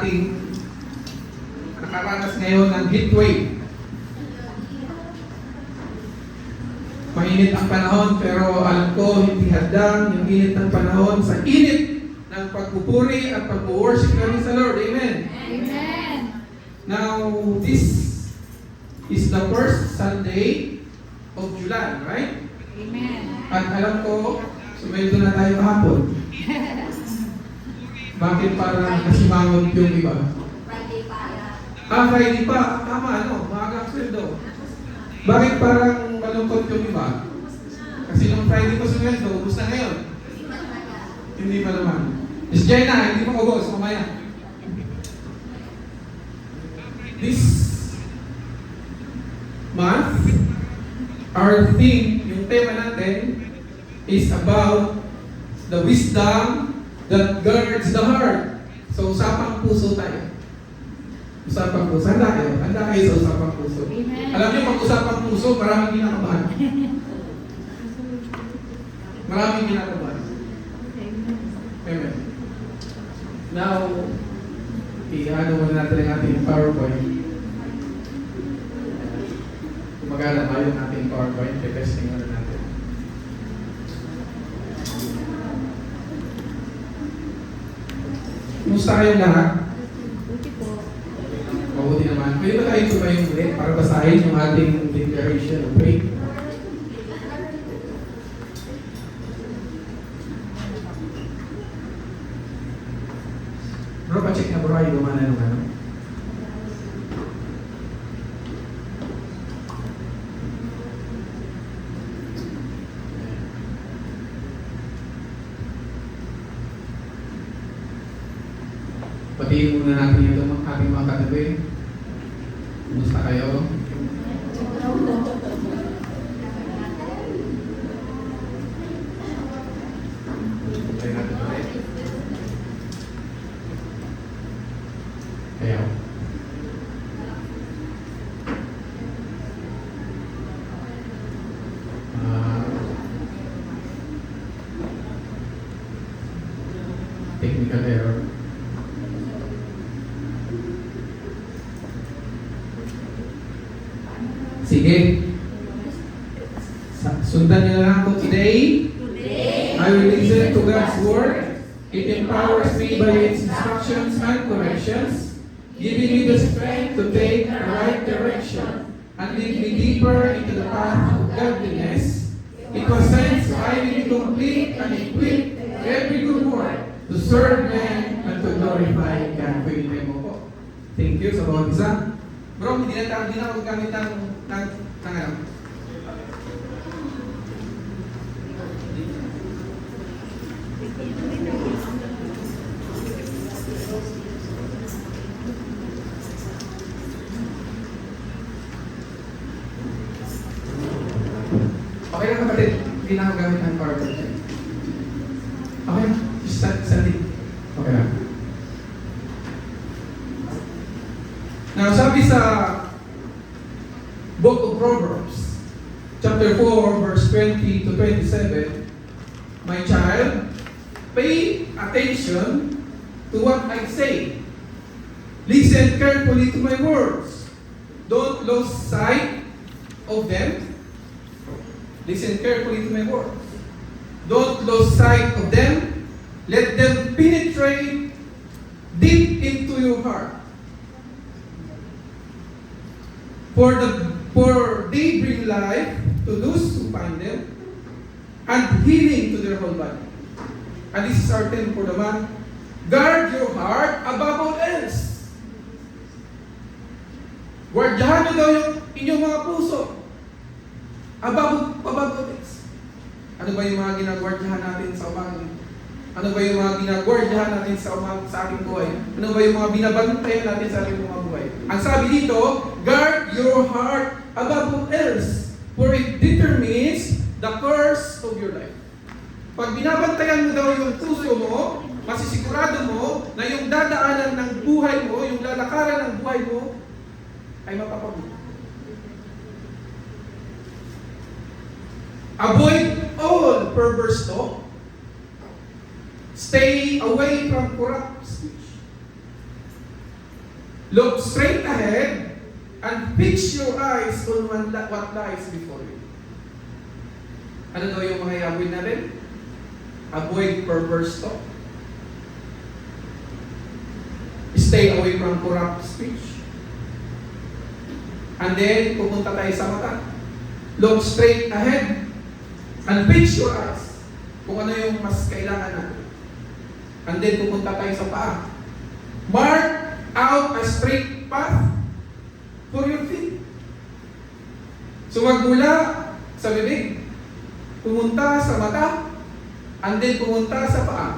nating nakaranas ngayon ng heat wave. Mainit ang panahon, pero alam ko hindi hadang yung init ng panahon sa init ng pagpupuri at pag-worship namin sa Lord. Amen? Amen. Now, this is the first Sunday of July, right? Amen. At alam ko, sumeldo na tayo kahapon. Bakit parang nasimangot yung iba? Friday pa. Friday pa. Tama, ano? Maagang sweldo. Bakit parang malungkot yung iba? Kasi nung Friday pa sweldo, ubus na ngayon. Hindi pa naman. Miss Jenna, hindi pa ubos. Mamaya. This month, our theme, yung tema natin, is about the wisdom that guards the heart. So, usapang puso tayo. Usapang puso. Handa kayo sa usapang puso. Amen. Alam niyo, pag usapang puso, maraming kinakabahan. Maraming kinakabahan. Amen. Now, i-ano muna natin ang ating PowerPoint. Gumagana ba yung ating PowerPoint? I-testing muna natin. Kumusta kayong lahat? Buti po. Mabuti naman. Pwede ba tayo tumayong ulit para basahin yung ating declaration of faith? Bro, pa-check na bro, ay gumana nung ano. Patiin muna natin yung ating mga katabi. Kumusta kayo? Okay natin ulit. Kaya. Technical error. Sige. Sundan niyo na lang ako today. I will listen to God's word. It empowers me by its instructions and corrections, giving me the strength to take the right direction and lead me deeper into the path of godliness. It was sent so I may be complete and equipped every good work to serve men and to glorify God. Pwede mo po. Thank you sa bawat isa. Bro, hindi na ako gamit ng ano. Okay lang kapatid, hindi na ako gamit ng PowerPoint. Okay, sanding. Okay lang. Now, sabi sa Book of Proverbs, chapter 4, verse 20 to 27, my child, pay attention to what I say. Listen carefully to my words. Don't lose sight of them. Listen carefully to my words. Don't lose sight of them. Let them penetrate deep into your heart. For they bring life to those who find them, and healing to their whole body. And this is our term for the month. Guard your heart above all else. Guardiyahan nyo daw yung inyong mga puso. Above all else. Ano ba yung mga ginagwardyahan natin sa umaga? Ano ba yung mga ginagwardyahan natin sa ating buhay? Ano ba yung mga binabantayan natin sa ating mga buhay? Ang sabi dito, guard your heart above all else, for it determines the course of your life. Pag binabantayan mo daw yung puso mo, masisigurado mo na yung dadaanan ng buhay mo, yung lalakaran ng buhay mo, ay mapapabuti. Avoid all perverse talk. Stay away from corrupt speech. Look straight ahead and fix your eyes on what lies before you. Ano daw yung mga i-avoid natin? Avoid perverse talk. Stay away from corrupt speech. And then, pupunta tayo sa mata. Look straight ahead and fix your eyes kung ano yung mas kailangan natin. And then, pupunta tayo sa paa. Mark out a straight path for your feet. So, magmula sa bibig, pumunta sa mata, and then pumunta sa paa.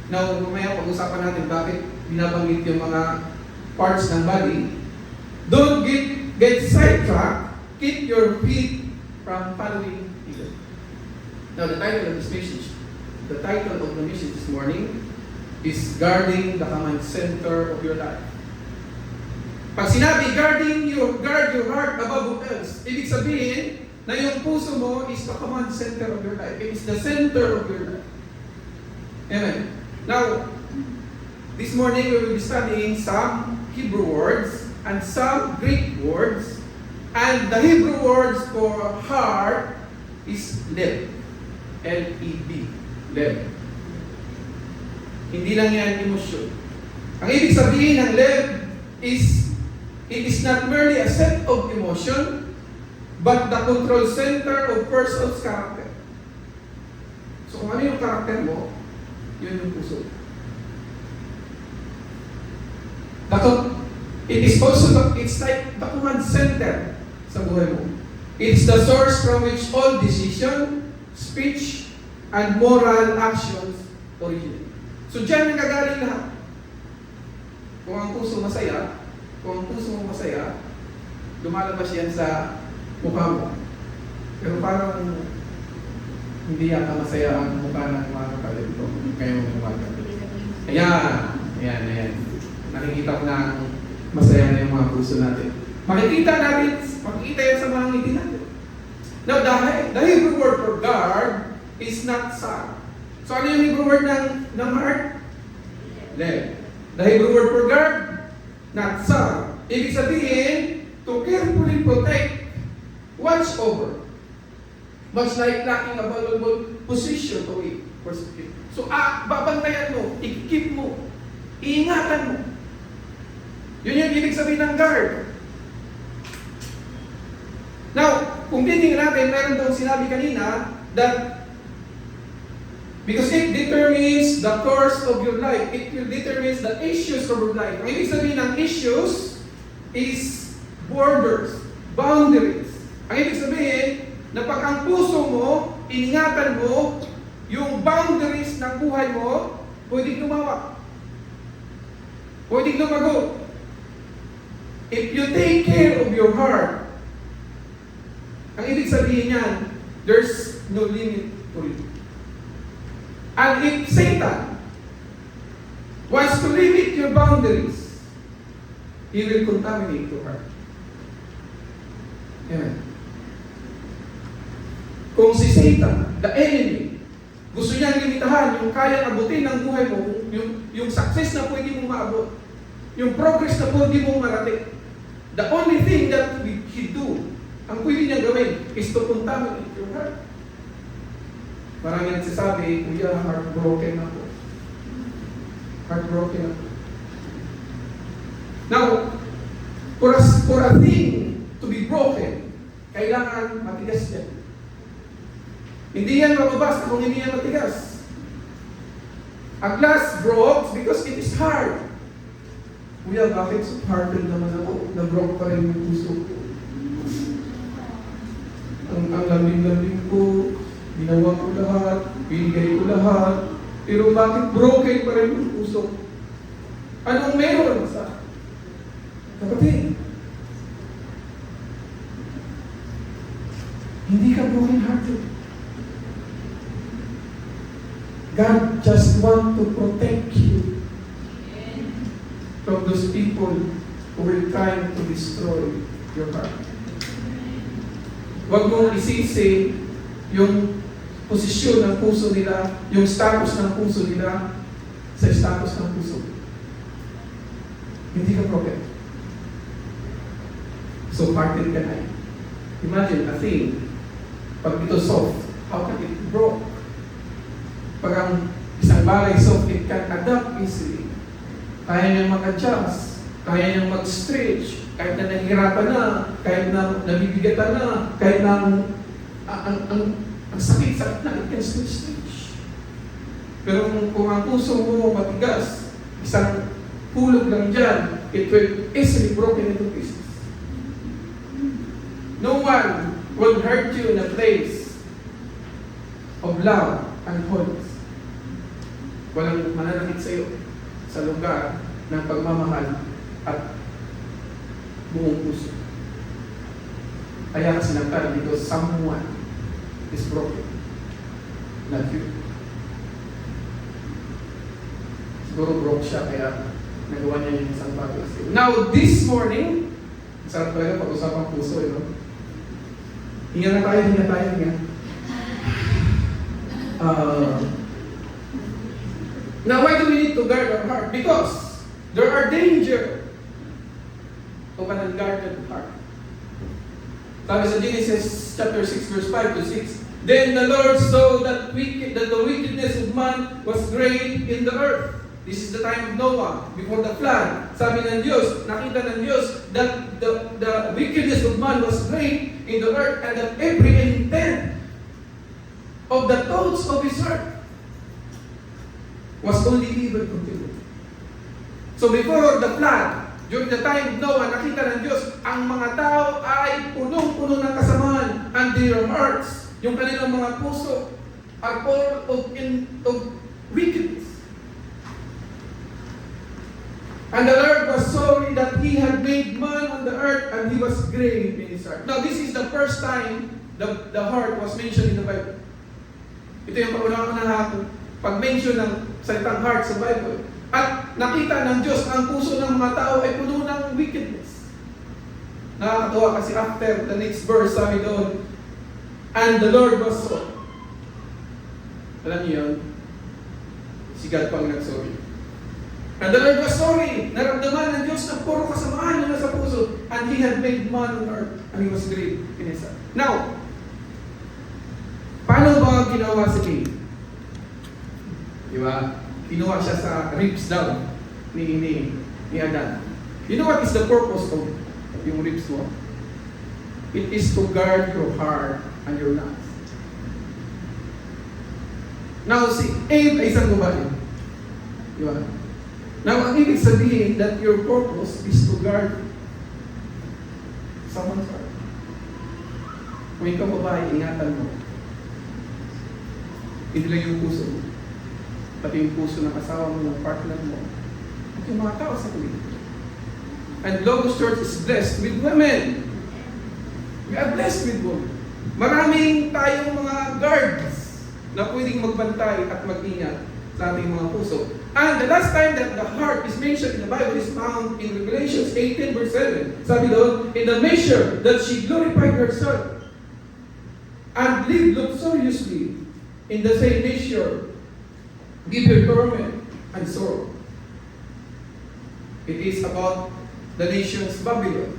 Now, mamaya pag-usapan natin bakit binabanggit yung mga parts ng body. Don't get sidetracked. Keep your feet from following evil. Now, the title of the message this morning is guarding the command center of your life. Pag sinabi, guard your heart above all else, ibig sabihin na yung puso mo is the command center of your life. It is the center of your life. Amen. Now, this morning we will be studying some Hebrew words and some Greek words. And the Hebrew words for heart is leb. L-E-B. Leb. Hindi lang yan emosyon. Ang ibig sabihin ng leb is, it is not merely a set of emotion, but the control center of person's character. So kung ano yung character mo, yun yung puso. It is also, it's like the command center sa buhay mo. It's the source from which all decision, speech, and moral actions originate. So dyan nagagaling lahat. Kung ang puso masaya, lumalabas yan sa mukha mo. Pero parang hindi yata masaya ang mukha ng mga kapatid ko. Kayo umaga. Ayan. Nakikita ko na masaya na yung mga puso natin. Makikita yan sa mga ngiti natin. Now, the Hebrew word for guard is not sad. So, ano yung Hebrew word ng heart? Leb. The Hebrew word for guard, not sad. Ibig sabihin, to carefully protect, watch over. Much like lacking a valuable position to it. So, babantayan mo, i-keep mo, iingatan mo. Yun yung ibig sabihin ng guard. Now, kung titingnan natin, meron daw sinabi kanina that because it determines the course of your life, it will determine the issues of your life. Ang ibig sabihin ng issues is borders, boundaries. Ang ibig sabihin na pag ang puso mo, iningatan mo, yung boundaries ng buhay mo, pwedeng lumawak. Pwedeng lumago. If you take care of your heart, ang ibig sabihin niyan, there's no limit for you. And if Satan wants to limit your boundaries, he will contaminate your heart. Amen. Kung si Satan, the enemy, gusto niyang limitahan yung kayang abutin ng buhay mo, yung success na pwede mong maabot, yung progress na pwede mong marating, the only thing that he do, ang pwede niyang gawin, is to contaminate your heart. Maraming nagsasabi, kuya, heartbroken ako. Heartbroken ako. Now, for a thing to be broken, kailangan matigas yan. Hindi yan mababasa kung hindi yan matigas. A glass breaks because it is hard. Kuya, bakit so hardened naman ako? Na-broke pa rin yung puso ko. Ang lambing-lambing ko, ginawa ko lahat, binigay ko lahat, pero bakit broken pa rin yung puso? Anong meron sa kapatid? Hindi ka broken-hearted. God just want to protect you from those people who will try to destroy your heart. Huwag mong isisi yung posisyon ng puso nila, yung status ng puso nila sa status ng puso. hindi ka broken. So hardened ka na. Imagine a thing, pag ito soft, how can it broke? Pag ang isang bagay soft, it can adapt easily. Kaya niyang mag-adjust, kaya niyang mag-stretch, kahit na nahihirapan na, kahit na nabibigatan na, kahit na ang sakit-sakit na, it can still stretch. Pero kung ang puso mo matigas, isang hulog lang dyan, it will easily broken into pieces. No one will hurt you in a place of love and holiness. Walang mananakit sa iyo sa lugar ng pagmamahal at buong puso. Kaya sinabi dito, someone is broken. Not you. Siguro broke siya kaya nagawa niya yung isang bagay sa iyo. Now, this morning, sarap talaga pag-usapang puso, no? Hinga na tayo, hinga. Now, why do we need to guard our heart? Because there are danger of an unguarded heart. Sabi sa Genesis chapter 6, verse 5 to 6, Then the Lord saw that the wickedness of man was great in the earth. This is the time of Noah, before the flood. Sabi ng Diyos, nakita ng Diyos that the wickedness of man was great in the earth and that every intent of the thoughts of his heart was only evil continually. So before the flood, during the time of Noah, nakita ng Diyos, ang mga tao ay punong-puno ng kasamaan and their hearts, yung kanilang mga puso, are full of wickedness. And the Lord was sorry that He had made man on the earth and He was grieved in His heart. Now, this is the first time the heart was mentioned in the Bible. Ito yung pag-unang pag-mention ng salitang heart sa Bible. At nakita ng Diyos ang puso ng mga tao ay puno ng wickedness. Nakakatawa kasi after the next verse, sabi doon, and the Lord was sorry. Alam niyo yun? Si God pang nag-sorry. And the Lord was sorry. Naramdaman ng Diyos na puro kasamaan yung nasa puso. And He had made man on earth. And He was grieved in His heart. Now, paano ba ginawa si Cain? Diba? Kinuha siya sa ribs daw ni Adan. You know what is the purpose of yung ribs mo? It is to guard your heart and your lungs. Now, si Abe ay isang babae. Diba? Now, ang ibig sabihin that your purpose is to guard someone's heart. Kung ikaw babae, ingatan mo. Hindi lang yung puso mo. Pati yung puso ng asawa mo, ng partner mo. At yung mga tao sa kulit. And Logos Church is blessed with women. We are blessed with women. Maraming tayong mga guards na pwedeng magbantay at mag-ingat sa ating mga puso. And the last time that the heart is mentioned in the Bible is found in Revelation 18 verse 7. Sabi doon, in the measure that she glorified herself and lived luxuriously, in the same measure, give her torment and sorrow. It is about the nation's Babylon,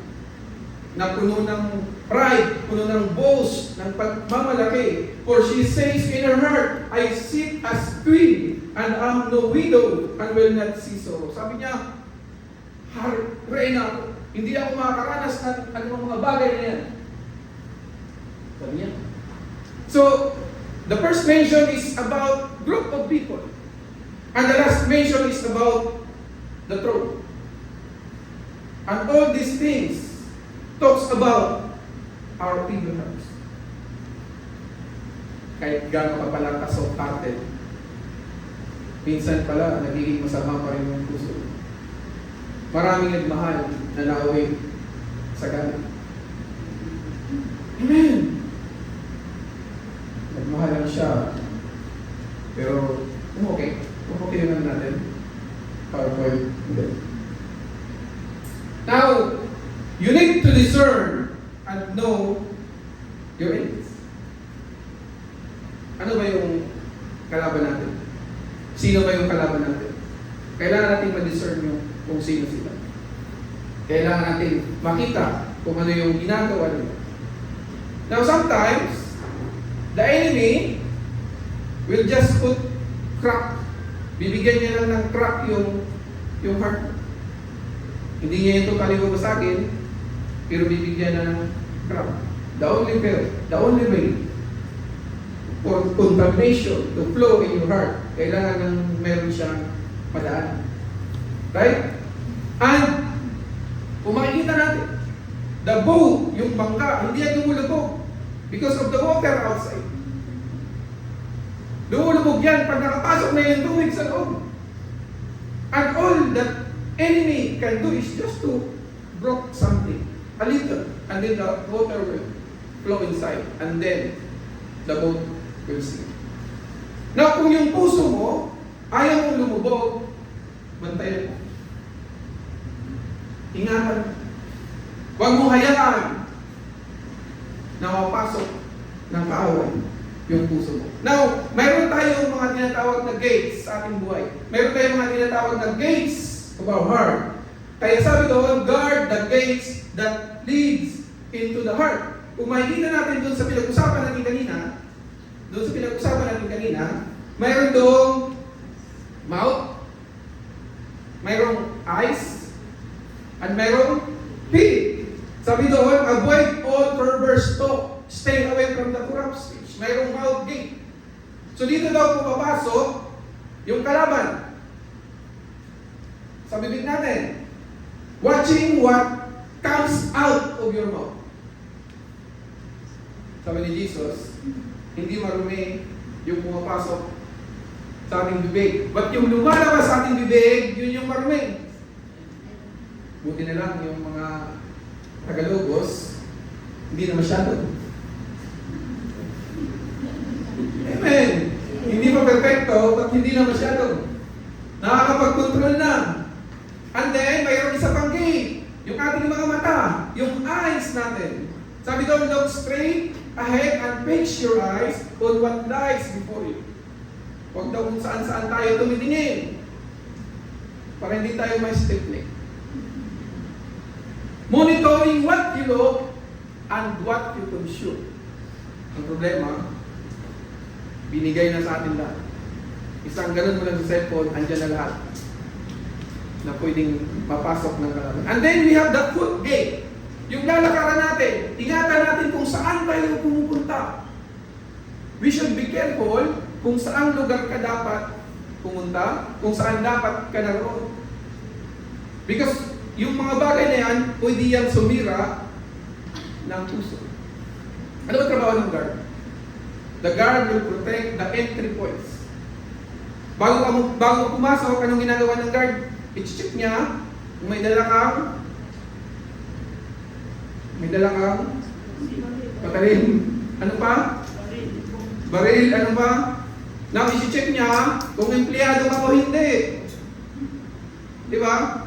na puno ng pride, puno ng boast, ng pagmamalaki. For she says in her heart, I sit as queen, and am no widow, and will not see sorrow. Sabi niya, reyna ako. Hindi ako makakaranas ng anumang mga bagay na yan. Sabi niya. So, the first mention is about group of people. And the last mention is about the throne. And all these things talks about our evil hearts. Kahit gano'n ka pala ka-soft-hearted, minsan pala nagiging masama pa rin yung puso. Maraming nagmahal na naaway sa galit. Amen! Nagmahal lang siya. Pero, okay naman natin. PowerPoint. Now, you need to discern and know your enemies. Ano ba yung kalaban natin? Sino ba yung kalaban natin? Kailangan natin ma-discern yung kung sino sila. Kailangan natin makita kung ano yung ginagawa nila. Now sometimes, the enemy will just put crack. Bibigyan niya lang ng crack yung heart. Hindi niya ito kaliwabasagin, pero bibigyan na ng crack. The only way for contamination to flow in your heart, kailangan ng meron siyang padaan. Right? And, kung makikita natin, the boat, yung bangka, hindi yan lumulubog because of the water outside. Lumulubog yan pag nakapasok na yung tubig sa loob. And all that enemy can do is just to block something, a little, and then the water will flow inside, and then the boat will sink. Now, kung yung puso mo, ayaw mong lumubog, bantayan mo. Ingatan. Huwag mo hayaan na mapasok ng kaaway yung puso mo. Now, mayroon tayong mga tinatawag na gates sa ating buhay. Mayroon tayong mga tinatawag na gates of our heart. Kaya sabi doon, guard the gates that leads into the heart. Kung makikita natin doon sa pinag-usapan natin kanina, mayroon doon mouth, mayroong eyes, at mayroong feet. Sabi doon, avoid all perverse talk. Stay away from the corrupt speech. Mayroong mouth gate. So dito daw pumapasok yung kalaban. Sa bibig natin. Watching what comes out of your mouth. Sabi ni Jesus, hindi marumi yung pumapasok sa ating bibig. But yung lumalabas sa ating bibig, yun yung marumi. Buti na lang yung mga Tagalogos, hindi na masyado. Amen. Hindi pa perfecto, but hindi na masyado. Nakakapag-control na. And then, mayroong isa pang gate. Yung ating mga mata, yung eyes natin. Sabi doon, look straight ahead and fix your eyes on what lies before you. Huwag daw kung saan-saan tayo tumitingin. Para hindi tayo may stiff-neck. Monitoring what you look and what you consume. Ang problema, binigay na sa atin lahat. Isang ganun mo lang sa cellphone, andyan na lahat na pwedeng mapasok ng kalaban. And then we have the foot gate. Yung lalakaran natin, ingatan natin kung saan tayo pumupunta. We should be careful kung saan lugar ka dapat pumunta, kung saan dapat ka naroon. Because yung mga bagay na yan, pwede yan sumira ng puso. Ano ba trabaho ng guard? The guard will protect the entry points. Bago pumasok, anong ginagawa ng guard? I-check niya kung may dala kang patalim. Ano pa? Baril. Ano pa? Now, i-check niya kung empleyado ka o hindi. Di ba?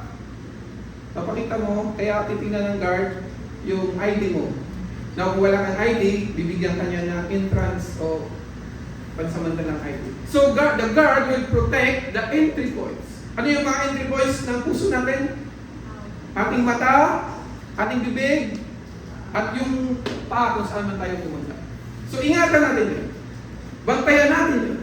Papakita mo, kaya titingnan ng guard yung ID mo. Now, kung wala kang ID, bibigyan ka niya ng entrance o pansamantalang ID. So, the guard will protect the entry points. Ano yung mga entry points ng puso natin? Ating mata, ating bibig, at yung paa kung saan man tayo pumunta. So, ingatan natin yun. Bantayan natin yun.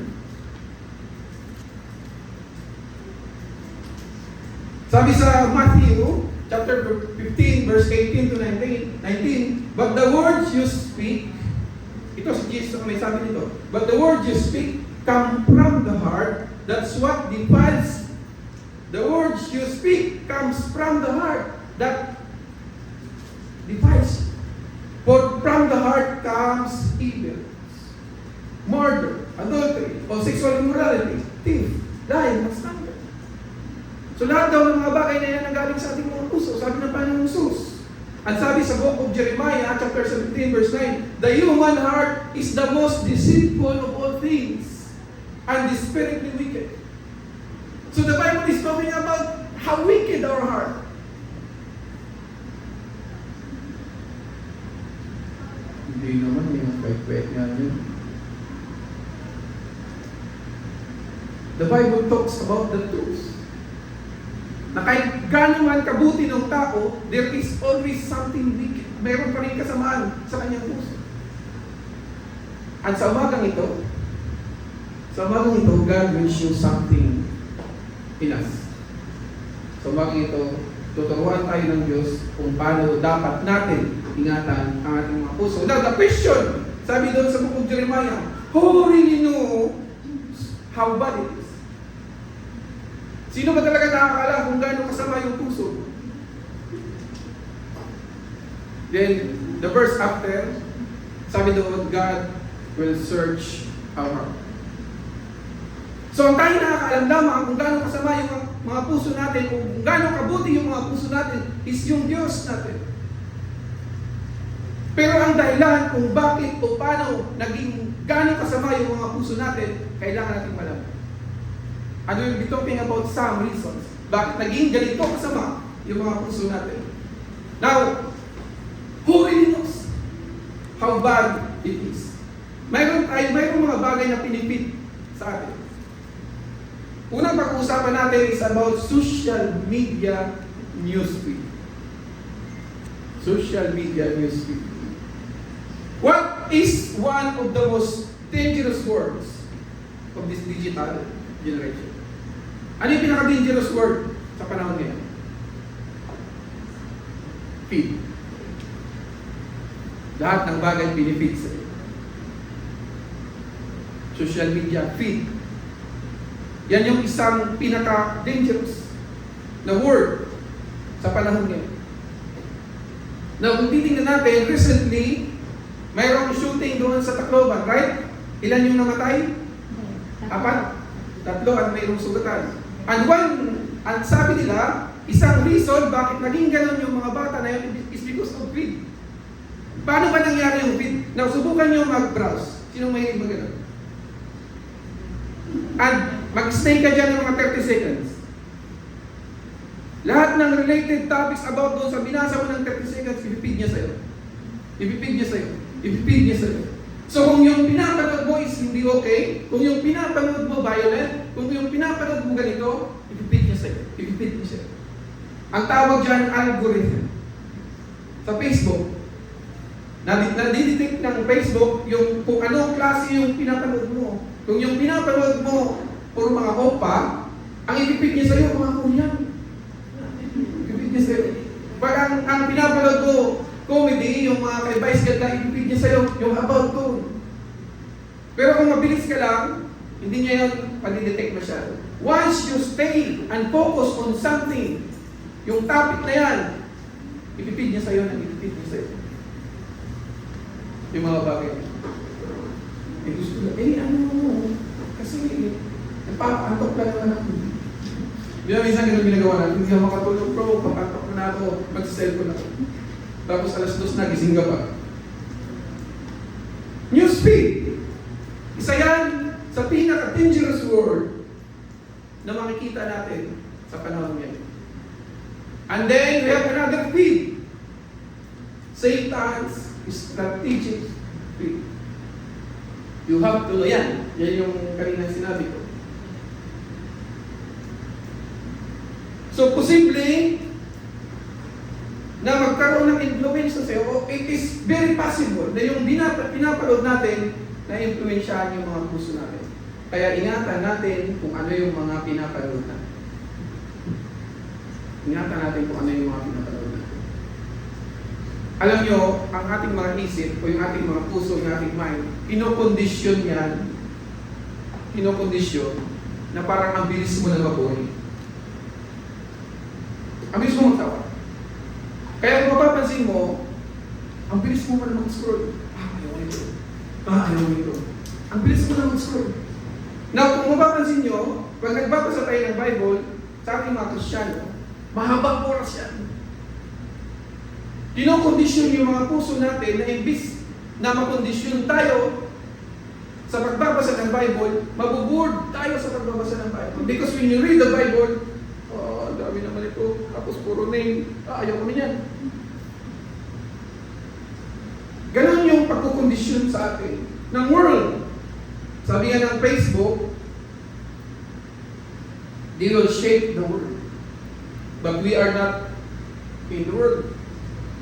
Sabi sa Matthew, chapter 15, verse 18 to 19, but the words you speak, ito si Jesus may sabi nito, but the words you speak come from the heart, that's what defiles. The words you speak comes from the heart, that defiles. For from the heart comes evil, murder, adultery, or sexual immorality, thief, lying, and slander. So lahat daw ng mga bagay na yan nanggaling sa ating mga puso, sabi ng Panginoong Jesus. At sabi sa book of Jeremiah, chapter 17, verse 9, the human heart is the most deceitful of all things, and desperately wicked. So the Bible is talking about how wicked our heart. Hindi naman, yung kwek-kwek nga yun. The Bible talks about the truth. na kahit gaano man kabuti ng tao, there is always something wicked. Meron pa rin kasamaan sa kanyang puso. At sa umagang ito, God will show something in us. Sa umagang ito, tuturuan tayo ng Diyos kung paano dapat natin ingatan ang ating mga puso. Now, the question, sabi doon sa book of Jeremiah, who really know how bad it is? Sino ba talaga nakakaalam kung gaano kasama yung puso? Then, the verse after, sabi doon, God will search our heart. So, ang tayo nakakaalam lamang kung gaano kasama yung mga puso natin, kung gaano kabuti yung mga puso natin, is yung Diyos natin. Pero ang dahilan kung bakit o paano naging gaano kasama yung mga puso natin, kailangan natin malaman. And we'll be talking about some reasons. Bakit naging ganito kasama yung mga puso natin. Now, who really knows how bad it is? Mayroon mga bagay na pinipit sa atin. Unang pag-uusapan natin is about social media newsfeed. Social media newsfeed. What is one of the most dangerous words of this digital generation? Ano yung pinaka-dangerous word sa panahon ngayon? Feed. Lahat ng bagay pinifeed sa iyo. Social media, feed. Yan yung isang pinaka-dangerous na word sa panahon ngayon. Now, kung titingnan natin, recently, mayroong shooting doon sa Tacloban, right? Ilan yung namatay? 4. 3 at mayroong sugatan. And sabi nila, isang reason bakit naging ganun yung mga bata na yun is because of greed. Paano ba nangyari yung greed? Now, subukan nyo mag-browse. Sinong mahilig mag ganun? And mag-stay ka dyan ng mga 30 seconds. Lahat ng related topics about doon sa binasa mo ng 30 seconds, ipipid niya sa'yo. Ipipid niya sa'yo. Ipipid niya sa'yo. So kung yung pinapanood mo is hindi okay, kung yung pinapanood mo violent, kung yung pinapanood mo ganito, ipipid niya sa'yo. Ipipid niya sa'yo. Ang tawag dyan, algorithm. Sa Facebook, nadidetect ng Facebook yung kung anong klase yung pinapanood mo. Kung yung pinapanood mo, puro mga opa, ang ipipid niya sa'yo, mga kuyan. Ipipid niya sa'yo. Pag ang pinapanood mo, comedy, yung mga kay-vice ganda, ipipid niya sa'yo, yung about to. Pero kung mabilis ka lang, hindi niya yun padidetect masyado. Once you stay and focus on something, yung topic na yan, ipipid niya sa'yo, ipipid niya sa'yo. Yung mga bagay. Gusto na, kasi nagpapantok lang naman ako. Di ba minsan ganun ginagawa natin, hindi ako makatulog, bro, papantok na ako, mag-cellphone ako. Tapos alas 2 na, gising ka pa. Newsfeed. Isa yan sa pinaka-dangerous word na makikita natin sa panahon ngayon. And then, we have another feed. Satan's strategic feed. You have to know yan. Yan yung kanina sinabi ko. So, posible na magkaroon ng influence sa iyo, it is very possible na yung pinapalood natin na influensyahan yung mga puso natin. Kaya ingatan natin kung ano yung mga pinapalood natin. Ingatan natin kung ano yung mga pinapalood natin. Alam nyo, ang ating mga isip o yung ating mga puso, yung ating mind, kinokondisyon yan, kinokondisyon na parang ang bilis mo na mabuhay. Ang bilis mo magtawa. Kaya kung mapapansin mo, ang bilis mo pa na mag-scroll. Ayaw nito. Ayaw nito. Ang bilis mo na mag-scroll. Now, kung mapapansin nyo, pag nagbabasa tayo ng Bible, sa ating mga Kristyano, mahabang oras yan. Kinokondisyon yung mga puso natin na imbis na makondisyon tayo sa pagbabasa ng Bible, mabuboard tayo sa pagbabasa ng Bible. Because when you read the Bible, ang dami naman ito, tapos puro name, ayaw kami yan. Ganon yung pagkukondisyon sa atin ng world. Sabi nga ng Facebook, they will shape the world. But we are not in the world.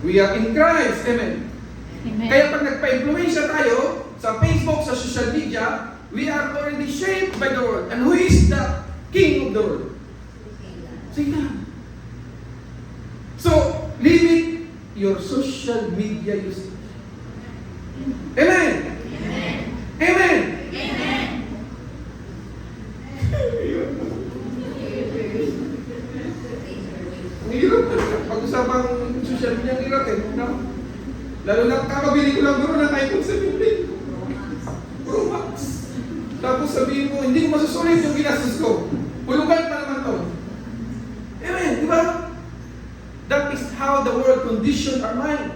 We are in Christ. Amen. Amen. Kaya pag nagpa-influensya tayo sa Facebook, sa social media, we are already shaped by the world. And who is the king of the world? Satan. So, limit your social media usage. Amen. Amen. Amen. Amen. Ang hirap talaga. Pag-usapang social media, ang hirap eh. No? Lalo na kakabili ko lang bro ng iPhone 17 Pro Max. Tapos sabihin mo, hindi ko masusulit yung ginastos ko. Pulugan pa naman to. Amen, di ba? That is how the world conditioned our mind.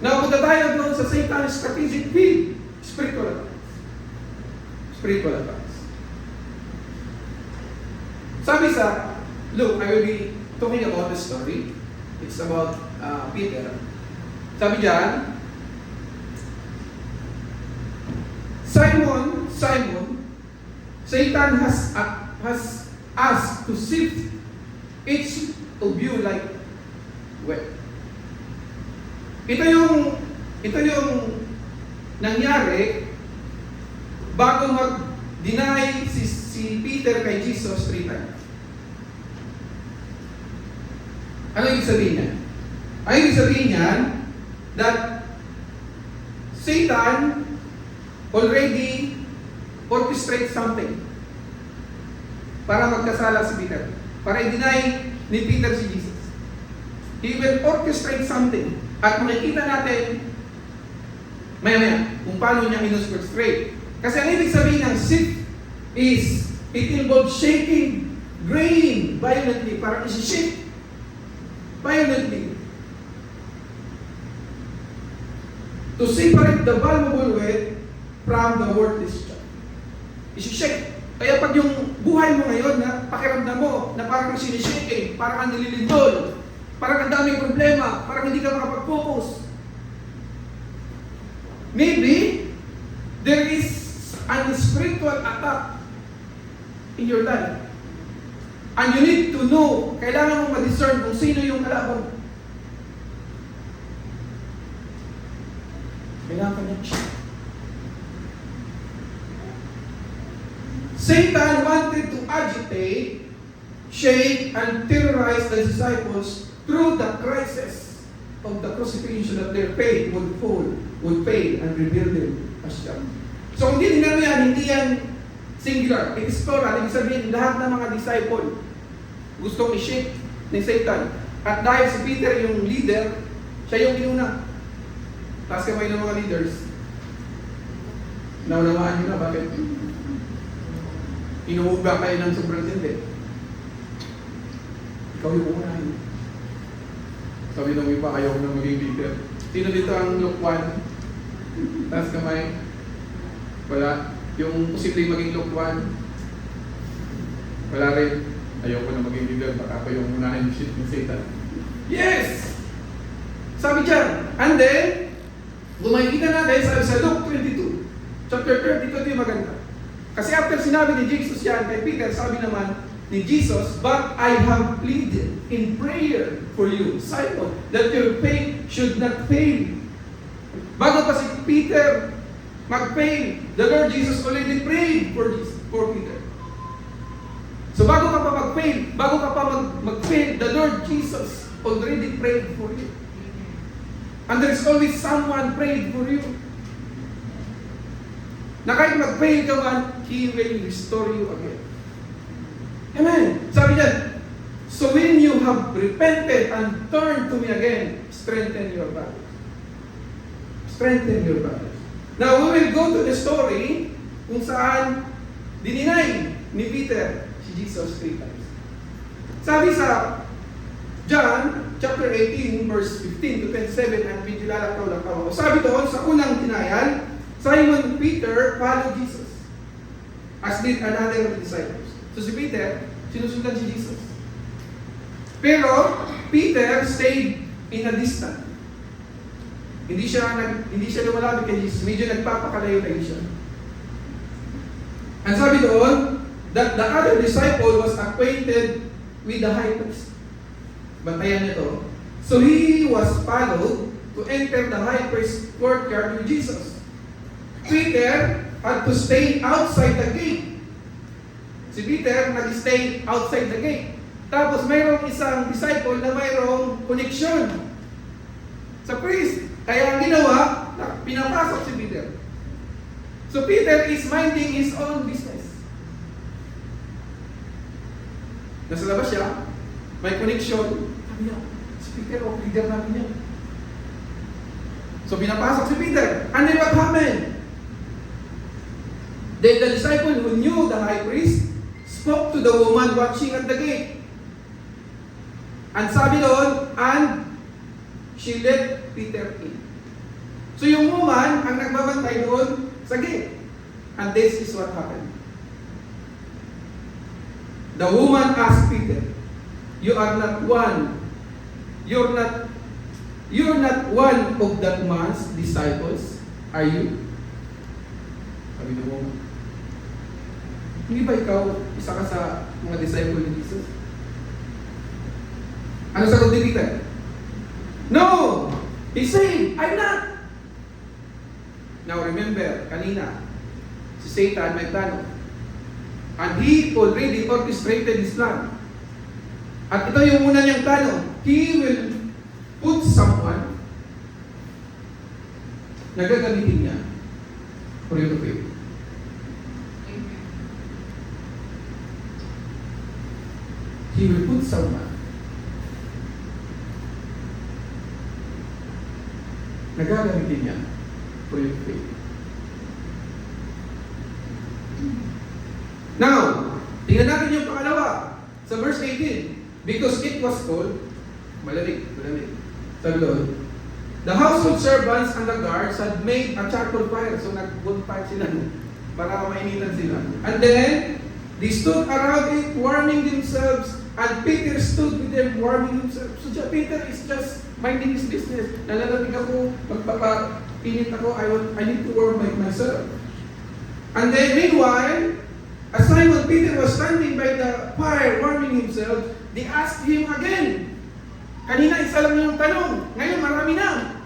Napunta tayo doon sa Satan's strategic field. Spiritual attacks. Spiritual attacks. Sabi sa Luke, I will be talking about the story. It's about Peter. Sabi diyan, Simon, Satan has asked to sift each of you like wheat. Ito yung nangyari bago mag-deny si Peter kay Jesus 3 times. Ano ibig sabihin niya? Ang ibig sabihin niya that Satan already orchestrates something para magkasala si Peter. Para i-deny ni Peter si Jesus. He will orchestrate something. At makikita natin maya-maya kung paano niya in-orchestrate. Kasi ang ibig sabihin ng sift is it involves shaking, graying violently, parang isi-shake violently to separate the valuable wheat from the worthless chaff. Isi-shake. Kaya pag yung buhay mo ngayon na pakiramdam mo na parang sinishake, parang kang nililindol, parang ang daming problema, parang hindi ka makapag-focus. Maybe there is an spiritual attack in your life. And you need to know, kailangan mong ma-discern kung sino yung kalaban. Kailangan ka niya. Satan wanted to agitate, shake, and terrorize the disciples through the crisis of the crucifixion that their faith would fail, and reveal them as young. So kung hindi mo yan, hindi yan singular. It is plural. Ibig sabihin, lahat ng mga disciple gustong i-shake ni Satan. At dahil si Peter yung leader, siya yung inuna. Taas kamay ng mga leaders. Naunawaan nyo na bakit? Inuuga kayo ng sobrang tindi. Ikaw yung unahin. Sabi nung iba, ayaw na maging leader. Sino dito ang lukwan? Taas kamay. Wala. Yung posibleng maging lukwan. Wala rin. Ayaw ko na maging leader. Baka ako yung unahin yung shit ng Satan. Yes! Sabi dyan. And then, gumakita natin sa Luke 22. Chapter 32, ito yung maganda. Kasi after sinabi ni Jesus yan kay Peter, sabi naman ni Jesus, "But I have pleaded in prayer for you, Simon, that your faith should not fail." Bago pa si Peter mag-fail, the Lord Jesus already prayed for Peter. So bago ka pa mag-fail, mag-fail, the Lord Jesus already prayed for you. And there is always someone prayed for you. Na kahit mag-fail ka man, He will restore you again. Amen. Sabi niya, so when you have repented and turned to me again, strengthen your brothers. Strengthen your brothers. Now, we will go to the story kung saan dininay ni Peter si Jesus 3 times. Sabi sa John chapter 18, verse 15 to 27, at medyo lalakaw-lakaw ako. Sabi doon, sa unang denial, Simon Peter followed Jesus, as did another of the disciples. So si Peter, sinusundan si Jesus. Pero Peter stayed in a distance. Hindi siya lumalapit kay Jesus. Medyo nagpapakalayo-layo siya. Ang sabi doon, that the other disciple was acquainted with the high priest. Bantayan nito. So he was followed to enter the high priest's courtyard with Jesus. Peter had to stay outside the gate. Si Peter nag-stay outside the gate. Tapos mayroong isang disciple na mayroong connection sa priest. Kaya ang ginawa, pinapasok si Peter. So Peter is minding his own business. Nasa labas siya, may connection. Sabi niya, si Peter, leader namin yan. So pinapasok si Peter. And then what happened? Then the disciple who knew the high priest spoke to the woman watching at the gate. And sabi doon, and she let Peter in. So yung woman ang nagbabantay doon sa gate. And this is what happened. The woman asked Peter, "You are not one. You're not one of that man's disciples, are you?" Sabi ng woman, "Hindi ba ikaw isa ka sa mga disciple ni Jesus?" Ano sagot ni Peter? "No!" He said, "I'm not." Now remember, kanina, si Satan may plano. And he already orchestrated his plan. At ito yung una niyang plano. He will put someone na gagamitin niya for you to fail. He will put someone na gagamitin niya for you to fail. Now, tingnan natin yung pangalawa sa verse 18. Because it was cold, malamig. Sabi doon, the household servants and the guards had made a charcoal fire. So nag-bonfire sila para mainitan sila. And then, they stood around it warming themselves, and Peter stood with them warming himself. So Peter is just minding his business. Nalalamig ako, magpapinit ako, I need to warm myself. And then meanwhile, as Simon Peter was standing by the fire warming himself, they asked him again. Kanina isa lang yung tanong, ngayon marami na.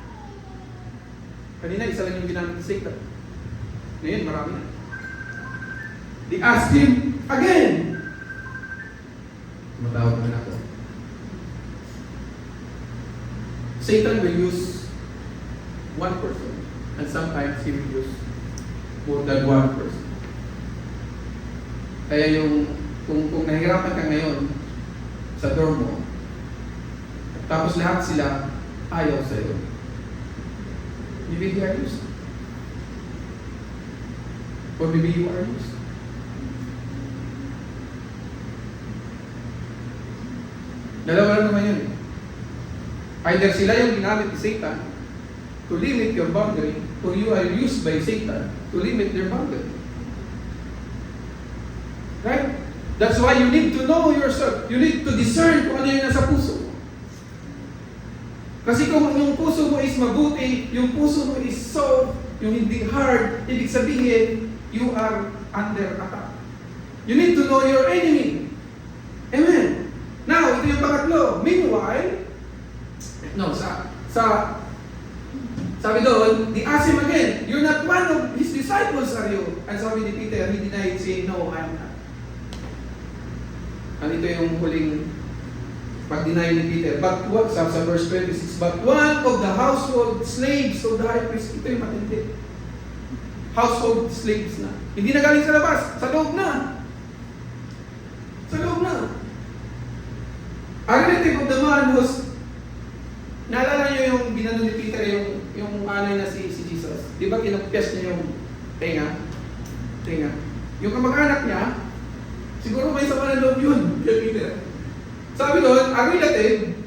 Kanina isa lang yung ginamit ni Satan. Ngayon marami na. They asked him again. Matawag naman ako. Satan will use one person, and sometimes he will use more than one person. Kaya yung, kung nahihirapan ka ngayon sa dorm mo, tapos lahat sila ayaw sa'yo, maybe they are used. Or maybe you are used. Dalawa lang naman yun. Either sila yung ginamit ni Satan to limit your boundary, or you are used by Satan to limit their boundary. Right? That's why you need to know yourself. You need to discern kung ano yung nasa puso mo. Kasi kung yung puso mo is mabuti, yung puso mo is soft, yung hindi hard, ibig sabihin, you are under attack. You need to know your enemy. Amen. Now, ito yung pangatlo. Meanwhile, sabi doon, they asked him again, "You're not one of his disciples, are you?" And sabi ni Peter, he denied, saying, "No, I am not." And ito yung huling pag-deny ni Peter. But what, sa verse 26, but one of the household slaves of the high priest, ito yung matindi. Household slaves na. Hindi na galing sa labas, sa loob na. Sa loob na. A relative of the man who's, naalala nyo yung binano ni Peter, yung ano na si Jesus. Di ba kinapyas niya yung tenga? Yung kamag-anak niya, siguro may sama ng loob yun, kay Peter. Sabi doon, a relative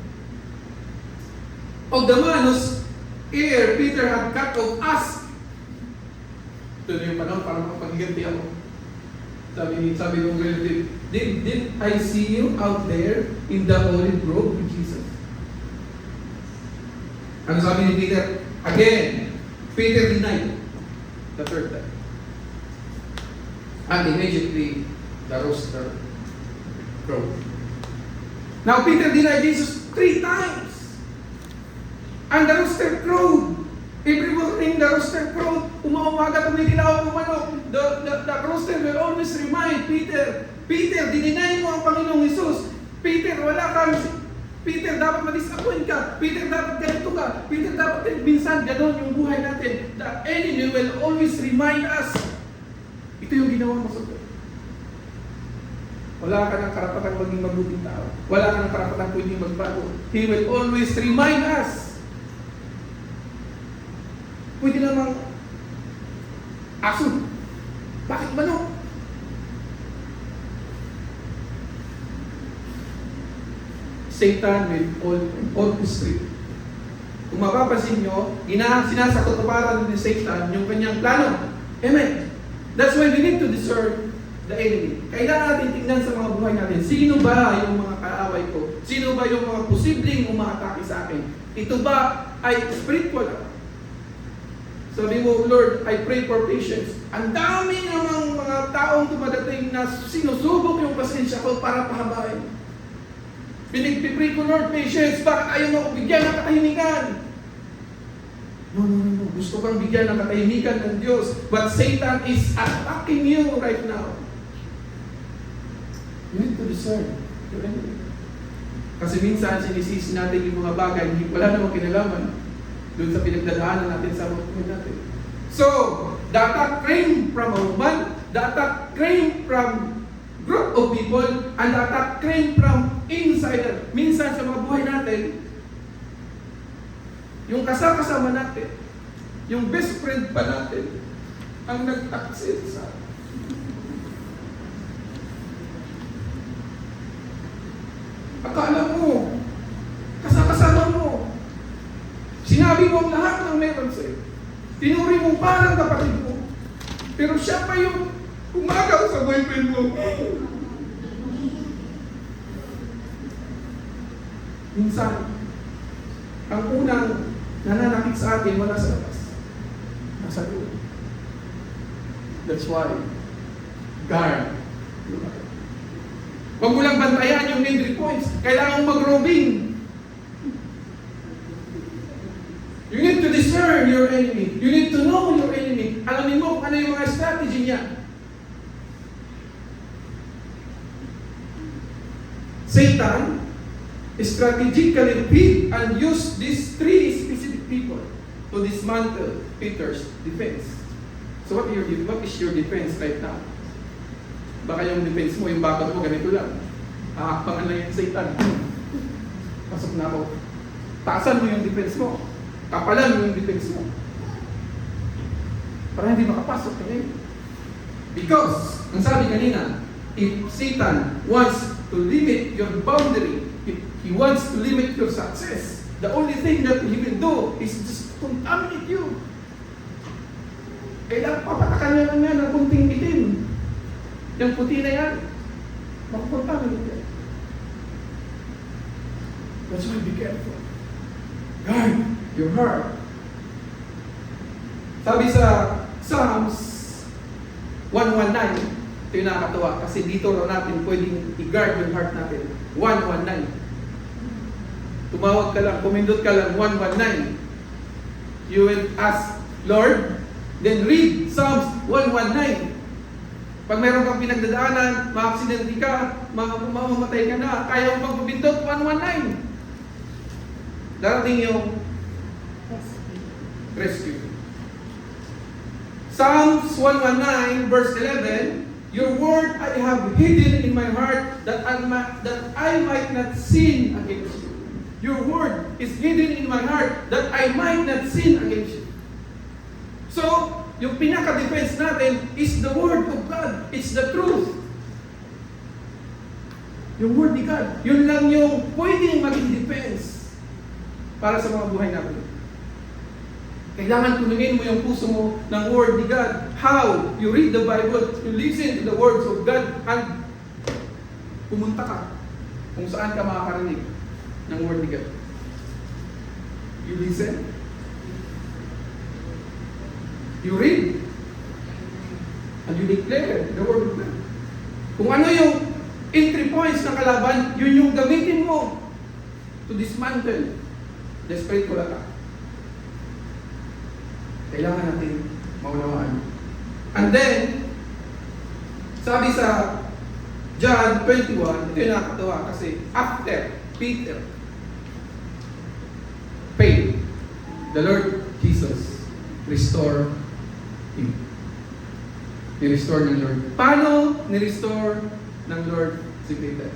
of the man whose ear Peter had cut off asked. Ito na yung panahon para makapaghiganti ako. Sabi ng relative, did I see you out there in the olive grove with Jesus? Ano sabi ni Peter? Again, Peter denied the third time. And immediately, The rooster crowed. Now Peter denied Jesus 3 times. And the rooster crowed. Every morning the rooster crowed. Umaumaga tumidilaw ng manok. The rooster will always remind Peter, Peter, dininay mo ang Panginoong Jesus. Peter, wala kang... Peter, dapat ma-disappoint ka. Peter, dapat ganito ka. Peter, dapat minsan ganon yung buhay natin. The enemy will always remind us. Ito yung ginawa mo sa buhay. Wala ka ng karapatang maging mabuting tao. Wala ka ng karapatang pwedeng magbago. He will always remind us. Pwede namang aso. Bakit manok? Satan will orchestrate. Kung mapapansin nyo, sinasakatuparan ni Satan yung kanyang plano. Amen. That's why we need to discern the enemy. Kailangan natin tingnan sa mga buhay natin. Sino ba yung mga kaaway ko? Sino ba yung mga posibleng umaatake sa akin? Ito ba ay spiritual? Sabi mo, Lord, I pray for patience. Ang dami namang mga taong dumadating na sinusubok yung pasensya ko para pahabain. Pinagpipray ko, Lord, patience. Bakit ayaw mo ako bigyan ng katahimikan? No. Gusto kang bigyan ng katahimikan ng Diyos. But Satan is attacking you right now. You need to discern your enemy. Kasi minsan sinisisi natin yung mga bagay hindi wala namang kinalaman doon sa pinagdadaanan natin sa mga natin. So, the attack came from a woman, the attack came from group of people, and the attack came from insider. Minsan sa mga buhay natin, yung kasama natin, yung best friend pa natin, ang nag-access sa atin. Akala mo, kasama mo, sinabi mo ang lahat ng meron sa'yo. Tinuri mo parang kapatid mo. Pero siya pa yung umagaw sa boyfriend mo. Minsan, ang unang nananakit sa atin wala sa labas. Nasa loob. That's why, guard. Huwag mo lang bantayan yung entry points. Kailangan mong mag-robing. You need to discern your enemy. You need to know your enemy. Alamin mo kung ano yung mga strategy niya. Satan strategically picked and used these 3 specific people to dismantle Peter's defense. So what is your defense right now? Baka yung defense mo, yung bakod mo, ganito lang. Aakpangan lang yung Satan. Pasok na ako. Taasan mo yung defense mo. Kapalan mo yung defense mo. Para hindi makapasok ka ngayon. Because, ang sabi kanina, if Satan wants to limit your boundary, if he wants to limit your success, the only thing that he will do is just contaminate you. Kailangan papatakan niya lang yan ng kunting itim. Yung puti na yan, makakontaminate yan. That's why be careful. Guard your heart. Sabi sa Psalms 119, ito yung nakakatawa kasi dito raw natin pwedeng i-guard yung heart natin. 119. Tumawag ka lang, kumindot ka lang, 119. You will ask, Lord, then read Psalms 119. Pag mayroon kang pinagdadaanan, ma-aksidente ka, mamamatay ka na, kaya mo magpapindot, 119. Darating yung rescue. Psalms 119 verse 11, your word I have hidden in my heart that I might not sin against you. Your word is hidden in my heart that I might not sin against you. So, yung pinaka-defense natin is the word of God. It's the truth. Yung word ni God. Yun lang yung pwedeng maging defense para sa mga buhay natin. Kailangan tunungin mo yung puso mo ng word ni God. How? You read the Bible, you listen to the words of God, and pumunta ka kung saan ka makakarinig ng word ni God. You listen. You read. And you declare the word of God. Kung ano yung entry points ng kalaban, yun yung gamitin mo to dismantle the spiritual attack. Kailangan natin maunawaan. And then, sabi sa John 21, ito yung nakakatawa kasi after Peter failed, the Lord Jesus restore him. Ni-restore ng Lord. Paano ni-restore ng Lord si Peter?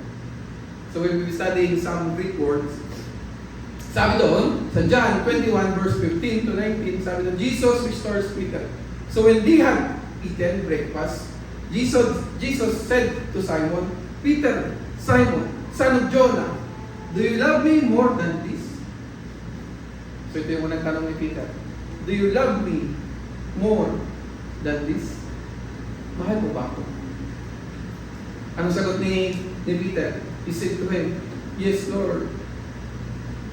So we'll be studying some Greek words. Sabi doon, sa John 21 verse 15 to 19, sabi doon, Jesus restores Peter. So when they had eaten breakfast, Jesus said to Simon, Peter, Simon, son of Jonah, do you love me more than this? So ito yung unang tanong ni Peter. Do you love me more than this? Mahal mo ba ako? Anong sagot ni Peter? He said to him, yes, Lord.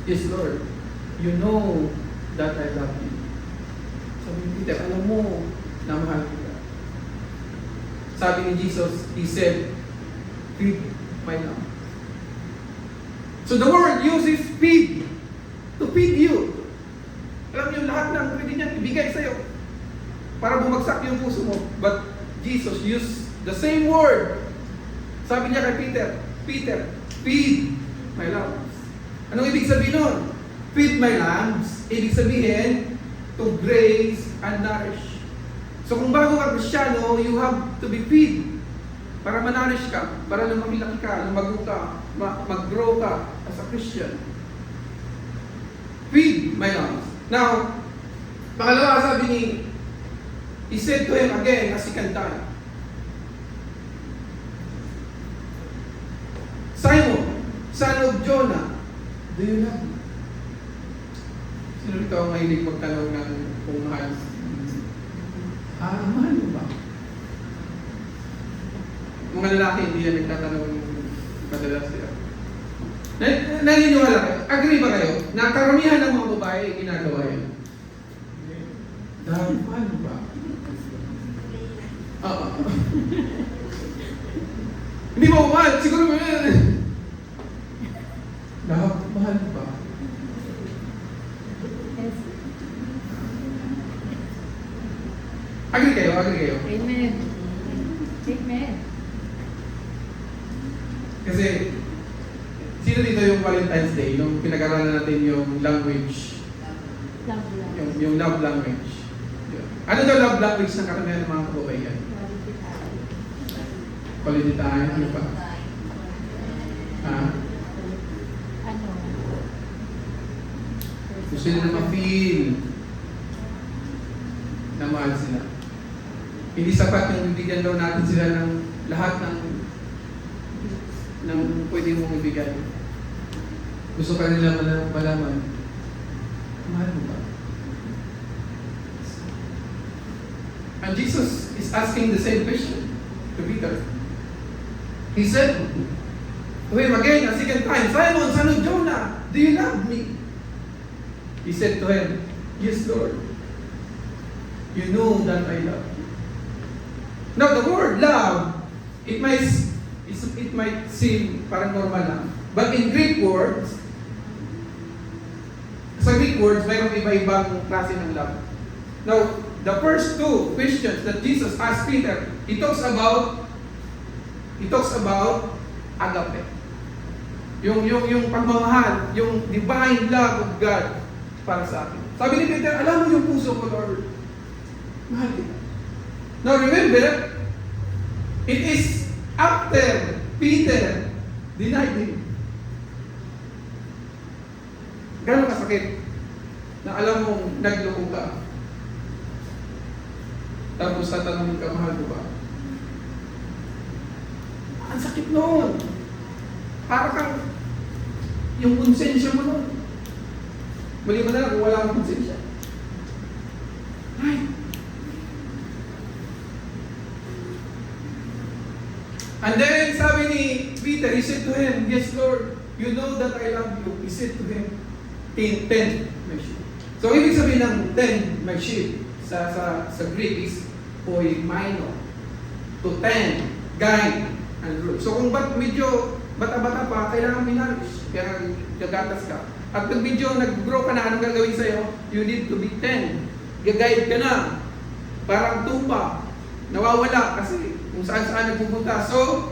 Yes, Lord. You know that I love you. Sabi ni Peter, alam mo na mahal kita. Sabi ni Jesus, He said, feed my lamb. So the word uses feed. To feed you. Alam niyo, lahat ng pwede niyan ibigay sa'yo para bumagsak yung puso mo. But Jesus used the same word. Sabi niya kay Peter, Peter, feed my lambs. Anong ibig sabihin nun? Feed my lambs. Ibig sabihin, to graze and nourish. So kung bago ka Kristiyano, you have to be feed. Para manarish ka, para lumaki-laki ka, lumago ka, mag-grow ka as a Christian. Feed my lambs. Now, pangalawa sabi ni, He said to him again, a second time, Simon, son of Jonah, do you love me? Sino rito ang mahilig magtanong ng kung mahal? Mahal mo ba? Mga lalaki hindi yan nagtatanong madalas sila. Naniniwala kayo? Agree ba kayo? Na karamihan ng mga babae ginagawa yan? Dahil mahal mo ba? Hindi mo mahal, siguro mo yan. Dahil mahal mo ba? Agree kayo? Amen. Amen. Kasi, sino dito yung Valentine's Day, yung pinag-aralan natin yung language, Love, love. yung love language. Yun. Ano daw love language ng karamihan ng mga kababaihan? Quality time, ano pa? Ano? Gusto nila na ma-feel na mahal sila. Hindi sapat yung bibigyan daw natin sila ng lahat ng pwede mong ibigay. Gusto ka nila malaman, mahal mo ba? And Jesus is asking the same question to Peter. He said to him again a second time, Simon, son of Jonah, do you love me? He said to him, yes, Lord. You know that I love you. Now the word love, it might seem parang normal lang. But in Greek words, sa Greek words, mayroong iba-ibang klase ng love. Now, the first two questions that Jesus asked Peter, he talks about agape. Yung pagmamahal, yung divine love of God para sa atin. Sabi ni Peter, alam mo yung puso ko, Lord. Mahal kita. Now remember, it is after Peter denied him. Gano'ng kasakit na alam mong nagloko ka. Tapos tatanungin ka, mahal mo ba? Ang sakit noon. Para kang yung konsensya mo noon. Mali mo na lang kung wala kang konsensya. Ay. And then sabi ni Peter, he said to him, yes, Lord, you know that I love you. He said to him, 10 my sheep. So ibig sabihin ng 10 my sheep sa Greek is poimaino. To 10, guide, and rule. So kung medyo bata-bata pa, kailangan minarish. Kaya gagatas ka. At pag medyo nag-grow ka na, anong gagawin sa'yo? You need to be 10. Gagayad ka na. Parang tupa. Nawawala kasi kung saan-saan nagpupunta. So,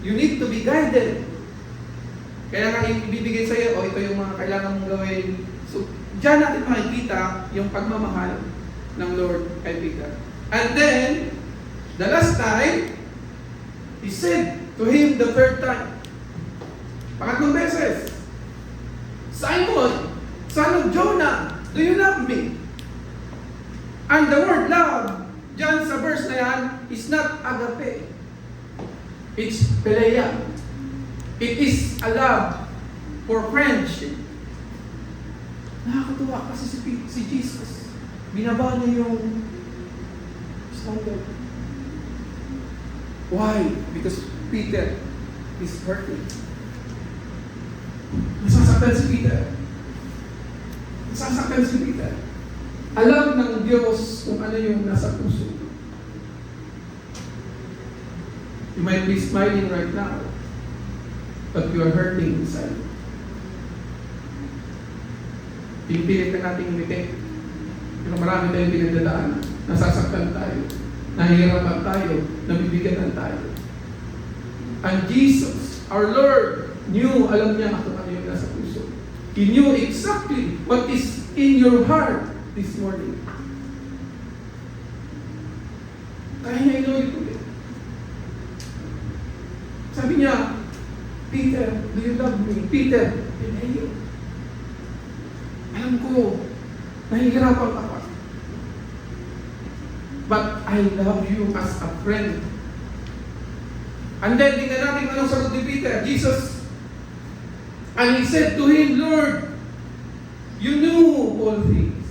you need to be guided. Kaya nga ibibigay sa'yo, ito yung mga kailangan mong gawin. So, diyan natin makikita yung pagmamahal ng Lord kay Peter. And then, the last time, He said to him the third time, pangatlong beses, Simon, son of Jonah, do you love me? And the word love, dyan sa verse na yan, is not agape. It's philia. It is a love for friendship. Nakakatuwa kasi si Jesus, binaba niya yung standard. Why? Because Peter is hurting. Nasasaktan si Peter. Nasasaktan si Peter. Alam ng Diyos kung ano yung nasa puso. You might be smiling right now, but you are hurting inside. Pinipilit na natin umiti. Pero marami tayong pinagdadaan. Nasasaktan tayo. Nahihirapan tayo. Nabibigatan tayo. And Jesus, our Lord, alam niya kung ano yung nasa puso. He knew exactly what is in your heart this morning. Kaya niya inulit ulit. Sabi niya, Peter, do you love me? Peter, pinayo. Alam ko, nahihirapan ka pa. But I love you as a friend. And then, tingnan natin anong sagot ni Peter. Jesus, and he said to him, Lord, you knew all things.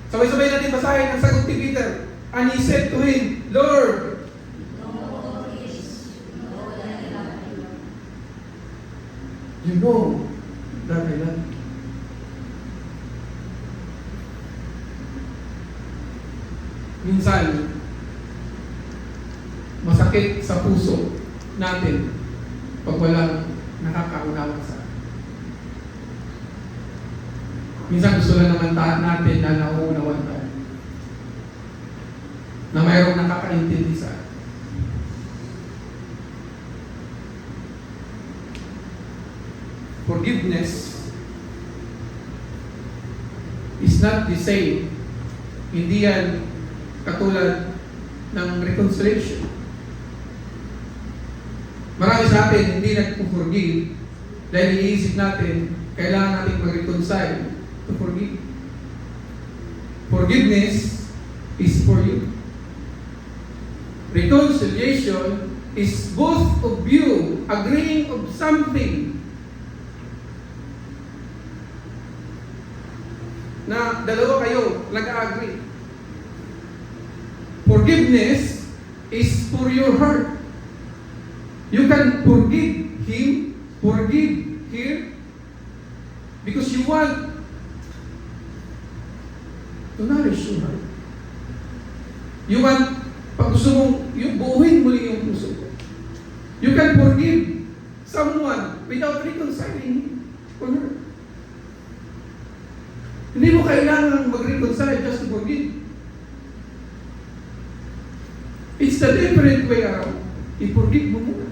Sabay-sabay natin basahin ang sagot ni Peter. And he said to him, Lord, you know that I love you. Minsan, masakit sa puso natin pag walang nakakaunawa sa atin. Minsan gusto lang naman natin na nauunawan tayo. Na mayroong nakakaintindi sa atin. Forgiveness is not the same. Hindi yan katulad ng reconciliation. Marami sa atin hindi nagpo-forgive dahil iniisip natin kailangan natin mag-reconcile to forgive. Forgiveness is for you. Reconciliation is both of you agreeing of something na dalawa kayo nag-agree. Forgiveness is for your heart. You can forgive him, forgive her, because you want to nourish your heart. You want, pag gusto mong, yung buuhin muli yung puso ko. You can forgive someone without reconciling him or her. Hindi mo kailangan mag-reconcile just to forgive. It's the different way around. I-forgive mo muna.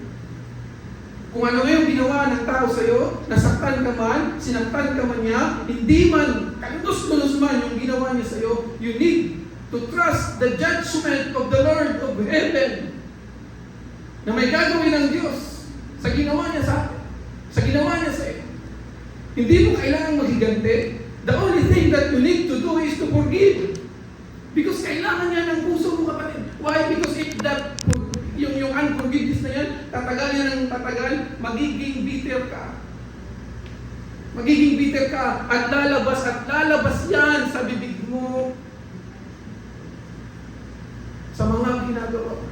Kung ano yung ginawa ng tao sa'yo, nasaktan ka man, sinaktan ka man niya, hindi man, kalulus-kulus man yung ginawa niya sa'yo, you need to trust the judgment of the Lord of heaven na may gagawin ng Diyos sa ginawa niya sa atin, sa ginawa niya sa'yo. Hindi mo kailangan maghigante. The only thing that you need to do is to forgive. Because kailangan niya ng puso mo, kapatid. Why? Because if that, yung unforgiveness na yan, tatagal yan ng tatagal, magiging bitter ka. Magiging bitter ka at lalabas yan sa bibig mo sa mga ginagawa.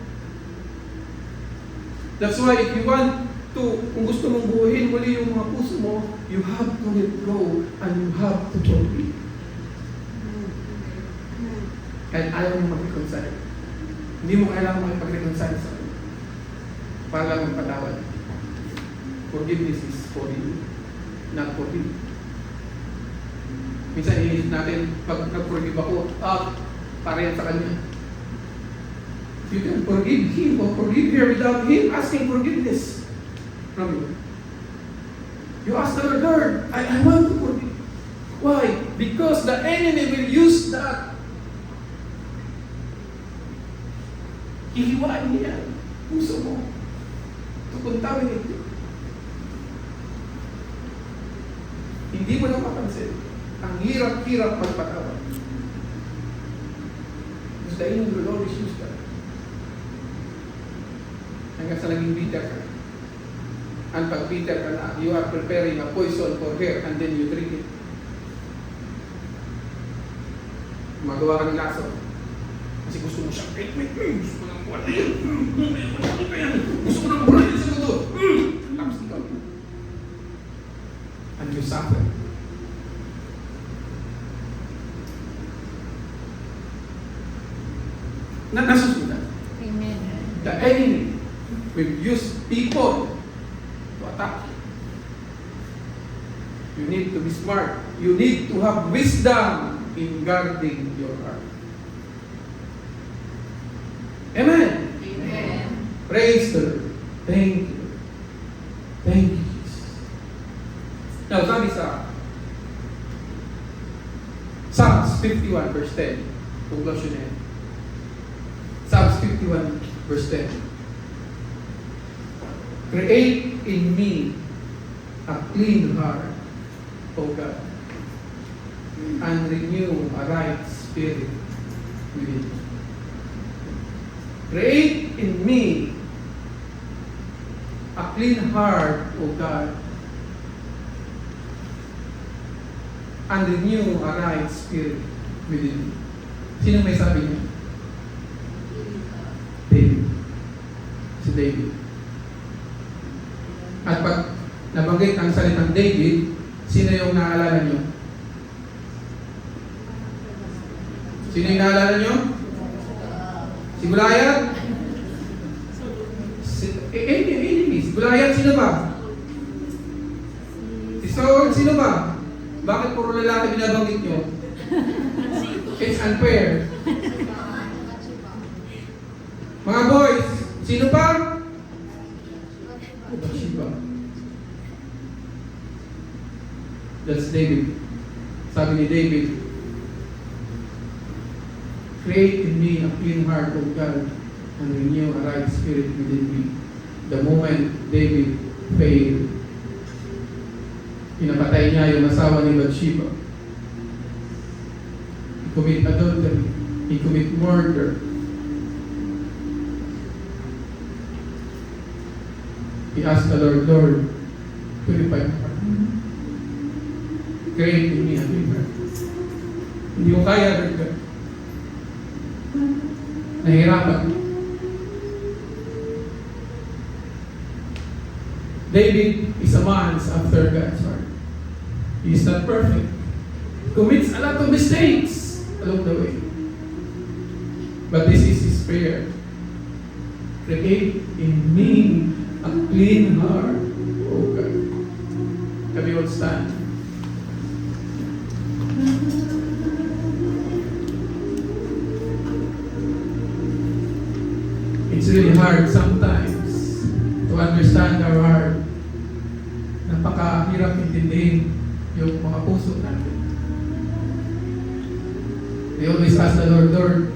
That's why if you want to, kung gusto mong buuhin muli yung mga puso mo, you have to let go and you have to forgive. And ayaw mo mag-reconcile. Hindi mo kailangan makipag-reconcile sa akin. para magpatawad. Forgiveness is for you, not for him. Minsan inisip natin, pag nag-forgive ako, para yan sa kanya. You can forgive him or forgive her without him asking forgiveness from you. You ask the Lord, I want to forgive. Why? Because the enemy will use that. Hihiwain niya puso mo to contaminate you. Hindi mo na mapansin. Ang hirap-hirap magpatawad. Because the enemy will always use that. Hanggang sa naging bitter ka. And pag bitter ka na, you are preparing a poison for her and then you drink it. Magawa ka ng laso. Kasi gusto mo siya, gusto mo nang buwan na yan. Gusto mo nang buwan na yan sa mundo. Tapos ikaw. And you suffer. Nasusunod. Amen. The enemy will use people to attack. You need to be smart. You need to have wisdom in guarding your heart. Amen. Amen. Praise the Lord. Thank you. Thank you, Jesus. Now, sabi sa Psalms 51 verse 10. Conclusion na yan. Psalms 51 verse 10. Create in me a clean heart, O God, and renew a right spirit within me. Create in me a clean heart, O God, and renew a right spirit within me. Sino may sabi niya? David. Si David. At pag nabanggit ang salitang David, sino yung naalala niyo? Sino yung naalala niyo? Si Goliath? Si Goliath, sino ba? Si Saul, sino ba? Bakit puro lalaki binabanggit niyo? It's unfair. Mga boys, sino pa? Bathsheba. That's David. Sabi ni David, create in me a clean heart, O God, and renew a right spirit within me. The moment David failed, pinapatay niya yung asawa ni Bathsheba. He commit adultery. He commit murder. He asked the Lord, Lord, purify my heart. Create in me a clean heart. Hindi ko kaya, Lord. Nahirapan. David is a man after God's heart. He is not perfect. He commits a lot of mistakes along the way. But this is his prayer. Create in me a clean heart, O God. Can we all stand? It's really hard sometimes to understand our heart. Napakahirap intindihin yung mga puso natin. We always ask the Lord, Lord,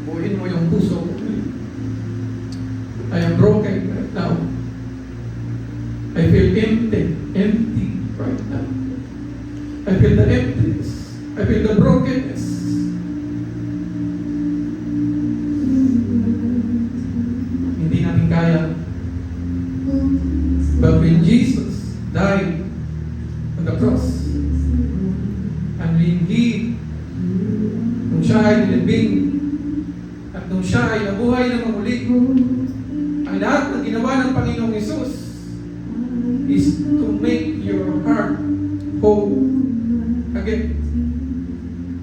buuin mo yung puso ko. I am broken right now. I feel empty right now. I feel the emptiness. I feel the brokenness. Hindi natin kaya. But when Jesus died on the cross, and when nung siya ay nilibing, at nung siya ay nabuhay na muli, ang lahat ng ginawa ng Panginoong Hesus is to make your heart whole again.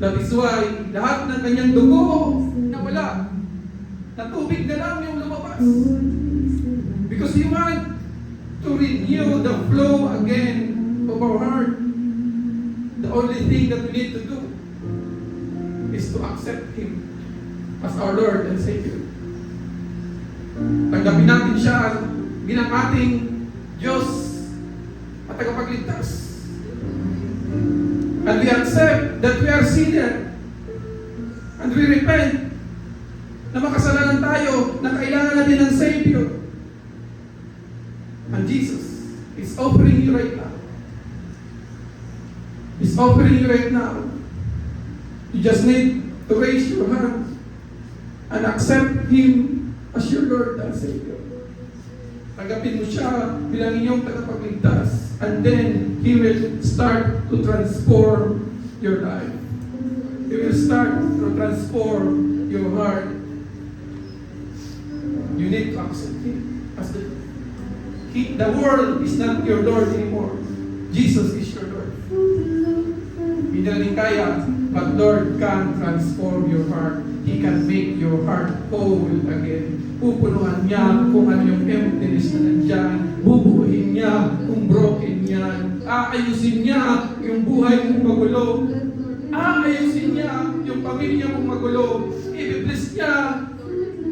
That is why lahat ng kanyang dugo na wala na tubig na lang yung lumabas. Because you want to renew the flow again of our heart. The only thing that we need to do is to accept Him as our Lord and Savior. Tanggapin natin siya bilang ating Diyos at tagapagligtas. And we accept that we are sinner. And we repent na makasalanan tayo, na kailangan natin ng Savior. And Jesus is offering you right now. He's offering you right now. You just need to raise your hand and accept Him as your Lord and Savior. Tanggapin mo siya bilang inyong tagapagligtas, and then He will start to transform your life. He will start to transform your heart. You need to accept Him as the world is not your Lord anymore. Jesus is your Lord. Hindi natin kaya, but Lord can transform your heart. He can make your heart whole again. Pupunuan niya kung ano yung emptiness na nandyan. Bubuuhin niya kung broken yan. Aayusin niya yung buhay mong magulo. Aayusin niya yung pamilya mong magulo. I-bless niya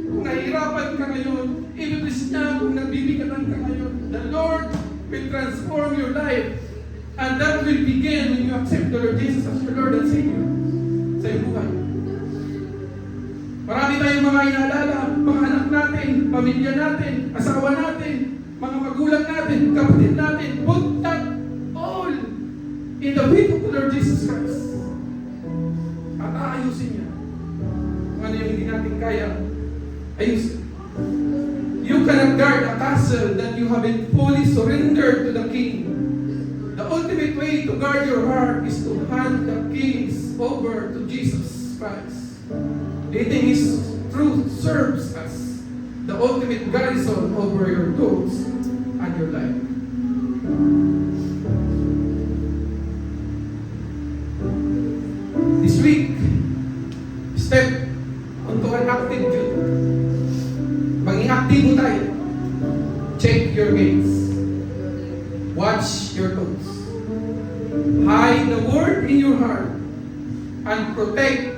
kung nahihirapan ka ngayon. I-bless niya kung nabibigatan ka ngayon. The Lord will transform your life. And that will begin when you accept the Lord Jesus as your Lord and Savior sa iyong buhay. Marami tayong mga inaalala, mga anak natin, pamilya natin, asawa natin, mga magulang natin, kapatid natin. Put that all in the feet of the Lord Jesus Christ. At aayusin niya. Kung ano yung hindi natin kaya, ayusin. You cannot guard a castle that you haven't fully surrendered to the King. The ultimate way to guard your heart is to hand the keys over to Jesus Christ. Letting His truth serves as the ultimate garrison over your thoughts and your life. This week, step onto an active duty. Maging aktibo tayo. Check your gates. Watch your thoughts. Hide the word in your heart and protect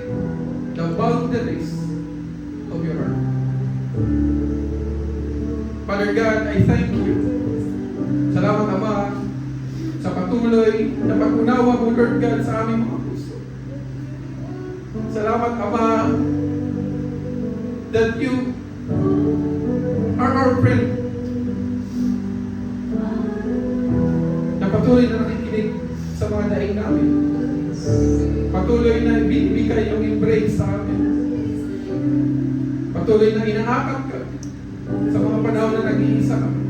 the boundaries of your heart. Father God, I thank you. Salamat, Ama, sa patuloy na pag-unawa mo, Lord God, sa aming mga puso. Salamat, Ama, that you are our friend. Na patuloy na nakikinig sa mga daing namin. Patuloy na ibibigay yung embrace sa amin. Patuloy na inaakap ka sa mga panahon na nag-iisa kami.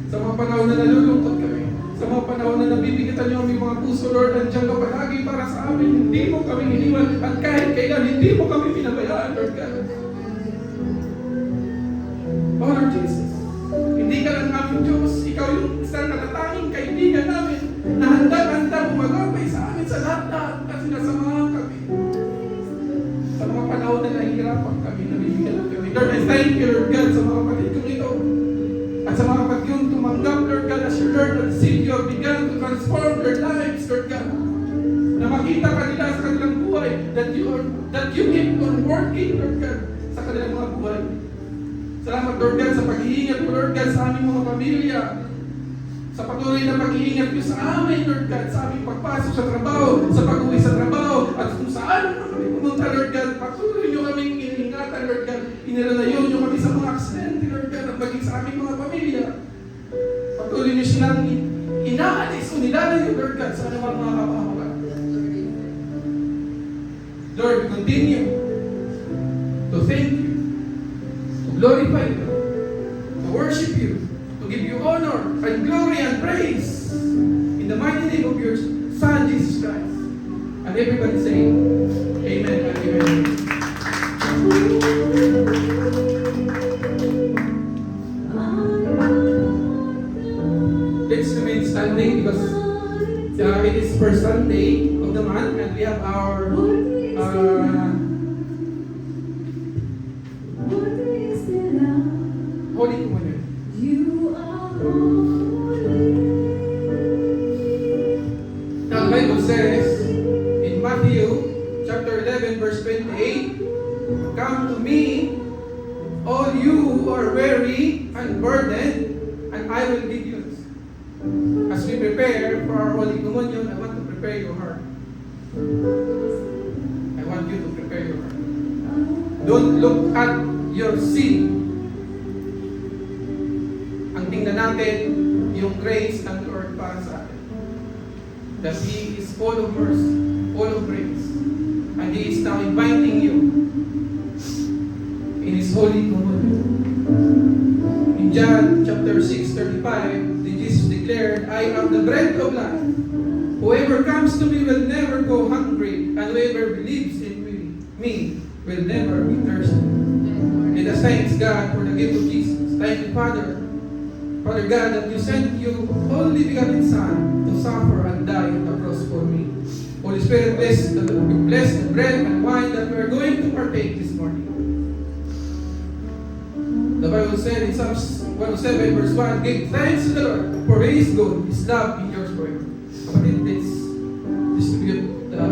Sa mga panahon na nalulungkot kami. Sa mga panahon na nabibigatan niyo aming mga puso, Lord, nandiyan ka palagi para sa amin. Hindi mo kami iniwan at kahit kailan, hindi mo kami pinabayaan, Lord God. Oh, Lord Jesus, hindi ka lang aming Diyos. Ikaw yung isang natatanging kaibigan namin na handa-handa umagapay sa amin sa lahat-lahat at sinasamahan kami. Sa mga panahon na nahihirapan kami, nabibigyan kami. Lord, I thank you, Lord God, sa mga kapatid kong ito. At sa mga kapatid kong tumanggap, Lord God, as your Lord and Savior, began to transform their lives, Lord God. Na makita kanila sa kanilang buhay that you keep on working, Lord God, sa kanilang mga buhay. Salamat, Lord God, sa pag-iingat mo, Lord God, sa aming mga pamilya. Sa patuloy na pag-iingat mo sa amin, Lord God, sa aming pagpasok sa trabaho, sa pag-uwi sa trabaho, at kung saan kami pumunta, Lord God, patuloy nyo kaming iningatan, Lord God. Inilalayo nyo kami sa mga aksidente, Lord God, at maging sa aming mga pamilya. Patuloy nyo silang inaalis o nilalayo, Lord God, sa anumang mga kapahawak. Lord, continue to thank you, to glorify you, to worship you, to give you honor and glory and praise in the mighty name of your Son, Jesus Christ. And everybody say, Amen and Amen. Let's remain standing because it is first Sunday of the month and we have our Holy Communion. Now the Bible says in Matthew chapter 11 verse 28, "Come to me, all you who are weary and burdened, and I will give you." As we prepare for our Holy Communion, I want to prepare your heart. I want you to prepare your heart. Don't look at your sin. Ang tingnan natin, yung grace ng Lord para sa atin. That He is full of mercy, full of grace. And He is now inviting you in His Holy Communion. In John chapter 6:35, Jesus declared, "I am the bread of life. Whoever comes to me will never go hungry, and whoever believes in me will never be thirsty." Let us thank God for the gift of Jesus. Thank you, Father. Father God, that you sent your only begotten Son to suffer and die on the cross for me. Holy Spirit, bless the bread and wine that we are going to partake this morning. The Bible said in Psalms 107 verse 1, "Give thanks to the Lord, for He is good, His love endures forever." Kapatid, let's distribute the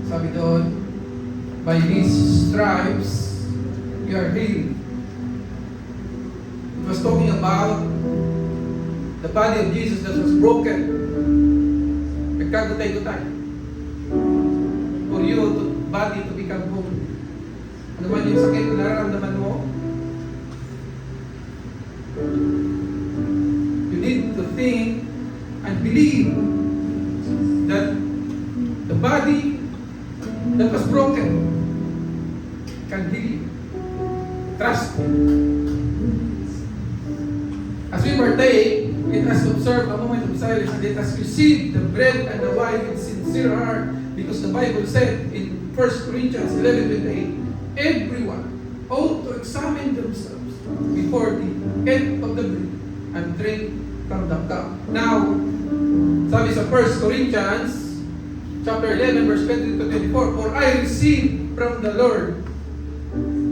sabi doon, by His stripes, you are healed. It was talking about the body of Jesus that was broken. Nagkagutay-gutay. For you, body to become whole. Ano man yung sakit na nararamdaman mo, you need to think and believe that the body that was broken can heal you. Trust me. As we partake, let us observe a moment of silence and let us receive the bread and the wine with sincere heart, because the Bible said in 1 Corinthians 11:28, everyone ought to examine themselves before the end of the meal and drink from the cup. Now, sabi sa 1 Corinthians chapter 11 verse 20 to 24, "For I received from the Lord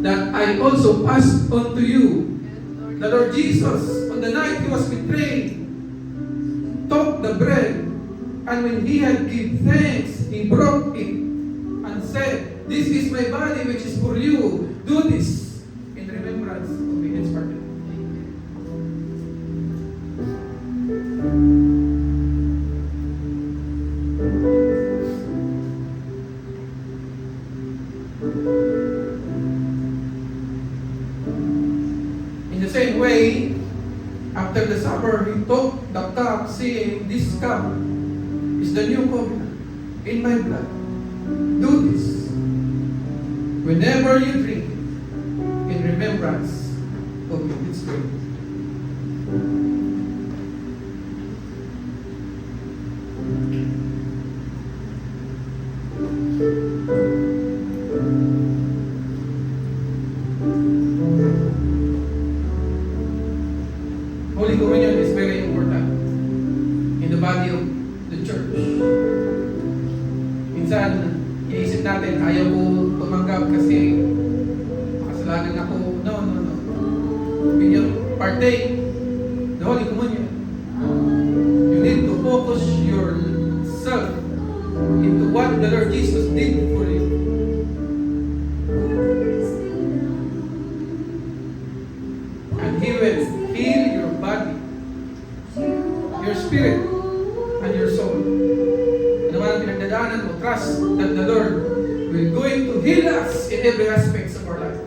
that I also passed on to you. The Lord Jesus, on the night He was betrayed, took the bread, and when He had given thanks, He broke it and said, 'This is my body which is for you. Do this in remembrance of me.'" It's started. In the same way, after the supper, He took the cup, saying, "This cup is the new covenant in my blood. Do this whenever you drink it in remembrance of me." Let's pray. Holy Communion is very important in the body of the church. Minsan, Iisip natin, ayaw ko tumanggap kasi makasalanan ako. No. When you partake the Holy Communion, you need to focus yourself into what the Lord Jesus did for you. And He will heal your body, your spirit, and your soul. Ano man ang pinagdadaanan mo, trust that the Lord will going to heal us in every aspect of our life.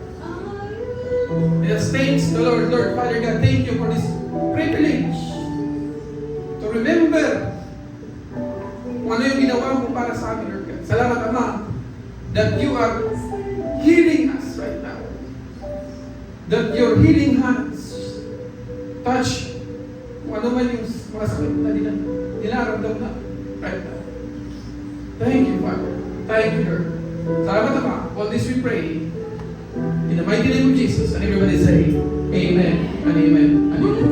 Let us thank the Lord. Lord, Father God, thank you for this privilege to remember kung ano yung ginawa mo para sa amin, Lord God. Salamat, Ama, that you are healing us right now. That your healing hands touch kung ano man yung mga sakit na nilaramdam na right now. Thank you, Father. Thank you, Lord. Salamat, Ama. All this we pray in the mighty name of Jesus. And everybody say, Amen and Amen and Amen.